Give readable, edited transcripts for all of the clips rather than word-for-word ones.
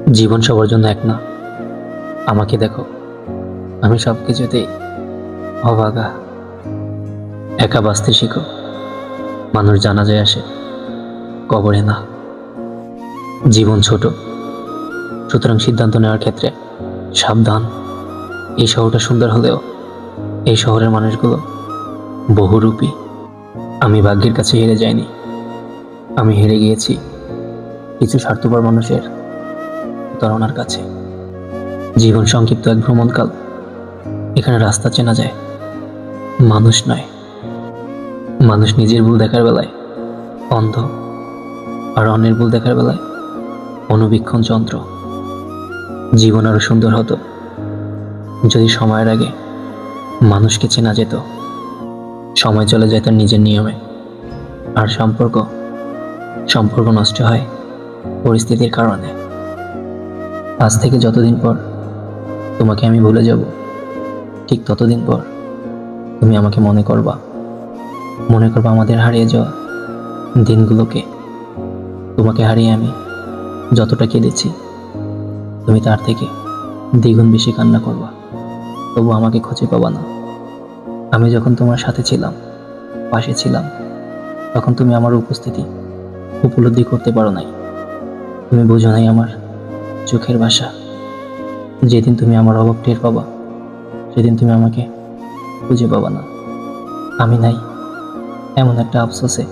জীবন সবার জন্য এক না। আমাকে দেখো, আমি সব কিছুতেই অভাগা। একা বাঁচতে শিখো। মানুষ জানাজায় আসে, কবরে না। জীবন ছোট, সুতরাং সিদ্ধান্ত নেওয়ার ক্ষেত্রে সাবধান। এই শহরটা সুন্দর হলেও এই শহরের মানুষগুলো বহুরূপী। আমি ভাগ্যের কাছে হেরে যাইনি, আমি হেরে গিয়েছি কিছু স্বার্থপর মানুষের প্রতারণার কাছে। জীবন সংক্ষিপ্ত এক ভ্রমণকাল। এখানে রাস্তা চেনা যায়, মানুষ নয়। মানুষ নিজের ভুল দেখার বেলায় অন্ধ, আর অন্যের ভুল দেখার বেলায় অনুবীক্ষণ যন্ত্র। জীবন আরো সুন্দর হতো যদি সময়ের আগে মানুষকে চেনা যেত। সময় চলে যায় তার নিজের নিয়মে, আর সম্পর্ক সম্পর্ক নষ্ট হয় পরিস্থিতির কারণে। আজ থেকে যতদিন পর তোমাকে আমি ভুলে যাব, ঠিক ততদিন পর তুমি আমাকে মনে করবা আমাদের হারিয়ে যাওয়া দিনগুলোকে। তোমাকে হারিয়ে আমি যতটা কেঁদেছি, তুমি তার থেকে দ্বিগুণ বেশি কান্না করবা। তবু আমাকে খুঁজে পাবা না। আমি যখন তোমার সাথে ছিলাম, পাশে ছিলাম, তখন তুমি আমার উপস্থিতি উপলব্ধি করতে পারো নাই। তুমি বুঝো নাই আমার চোখের ভাষা। যেদিন তুমি আমার অভাব টের পাবা, সেদিন তুমি আমাকে খুঁজে পাবা না। আমি নাই এমন একটা আফসোসে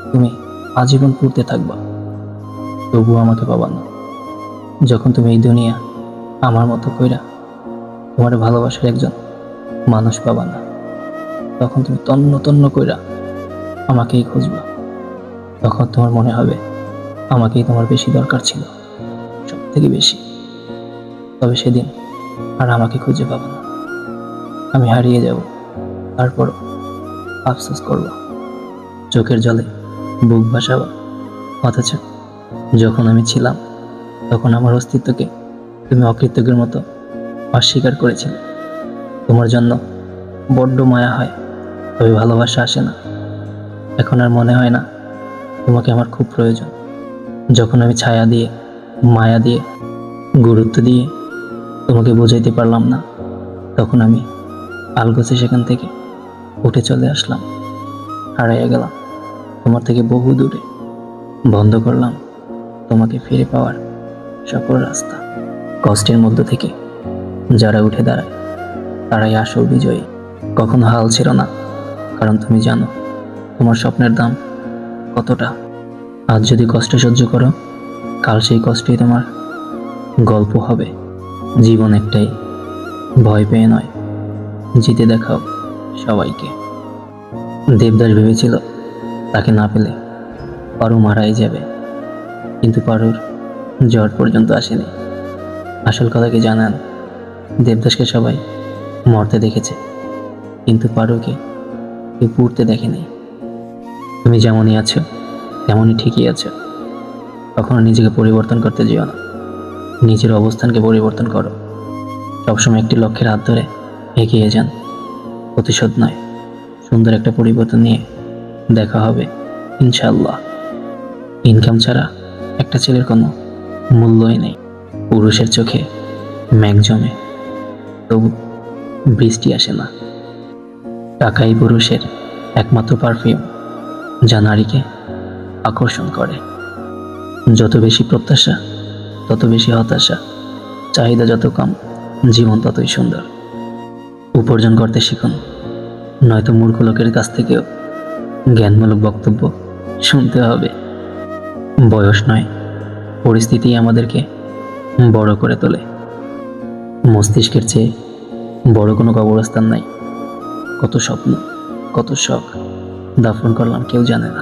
তুমি আজীবন পড়তে থাকবা, তবুও আমাকে পাবা না। যখন তুমি এই দুনিয়া আমার মতো কইরা তোমার ভালোবাসার একজন মানুষ পাবা না, তখন তুমি তন্ন তন্ন কইরা আমাকেই খুঁজবা। তখন তোমার মনে হবে আমাকেই তোমার বেশি দরকার ছিল, সব থেকে বেশি। তবে সেদিন আর আমাকে খুঁজে পাবা না। আমি হারিয়ে যাব, তারপরও আফসোস করব, চোখের জলে বুক ভাসাবা। অথচ যখন আমি ছিলাম, তখন আমার অস্তিত্বকে তুমি অকৃতজ্ঞের মতো অস্বীকার করেছিলে। তোমার জন্য বড্ড মায়া হয়, তবে ভালোবাসা আসে না। এখন আর মনে হয় না তোমাকে আমার খুব প্রয়োজন। যখন আমি ছায়া দিয়ে, মায়া দিয়ে, গুরুত্ব দিয়ে তোমাকে বোঝাইতে পারলাম না, তখন আমি আলগোছে সেখান থেকে উঠে চলে আসলাম, হারাইয়া গেলাম তোমার থেকে বহু দূরে। বন্ধ করলাম তোমাকে ফিরে পাওয়ার সকল রাস্তা। কষ্টের মধ্য থেকে যারা উঠে দাঁড়ায় তারাই আসল বিজয়ী। কখনো হাল ছিল না, কারণ তুমি জানো তোমার স্বপ্নের দাম কতটা। আজ যদি কষ্ট সহ্য করো, কাল সেই কষ্টই তোমার গল্প হবে। জীবন একটাই, ভয় পেয়ে নয়, জিতে দেখাও সবাইকে। দেবদাস ভেবেছিল তাকে না পেলে পারু মারাই যাবে, কিন্তু পারুর জ্বর পর্যন্ত আসেনি। আসল কথা কি জানেন? দেবদাসকে সবাই মরতে দেখেছে, কিন্তু পারুকে কেউ পুড়তে দেখেনি। তুমি যেমনই আছো তেমনই ঠিকই আছো। কখনো নিজেকে পরিবর্তন করতে যেও না, নিজের অবস্থানকে পরিবর্তন করো। সবসময় একটি লক্ষ্যের হাত ধরে এগিয়ে যান। প্রতিশোধ নয়, সুন্দর একটা পরিবর্তন নিয়ে দেখা হবে ইনশাল্লাহ। ইনকাম ছাড়া একটা ছেলের কোনো মূল্যই নেই। পুরুষের চোখে মেঘ জমে, তবু বৃষ্টি আসে না। টাকাই পুরুষের একমাত্র পারফিউম, যা নারীকে আকর্ষণ করে। যত বেশি প্রত্যাশা তত বেশি হতাশা, চাহিদা যত কম জীবন ততই সুন্দর। উপার্জন করতে শিখুন, নয়তো মূর্খ লোকের কাছ থেকেও জ্ঞানমূলক বক্তব্য শুনতে হবে। বয়স নয়, পরিস্থিতি আমাদেরকে বড় করে তোলে। মস্তিষ্কের চেয়ে বড় কোনো কবরস্থান নাই। কত স্বপ্ন, কত শখ দাফন করলাম কেউ জানে না।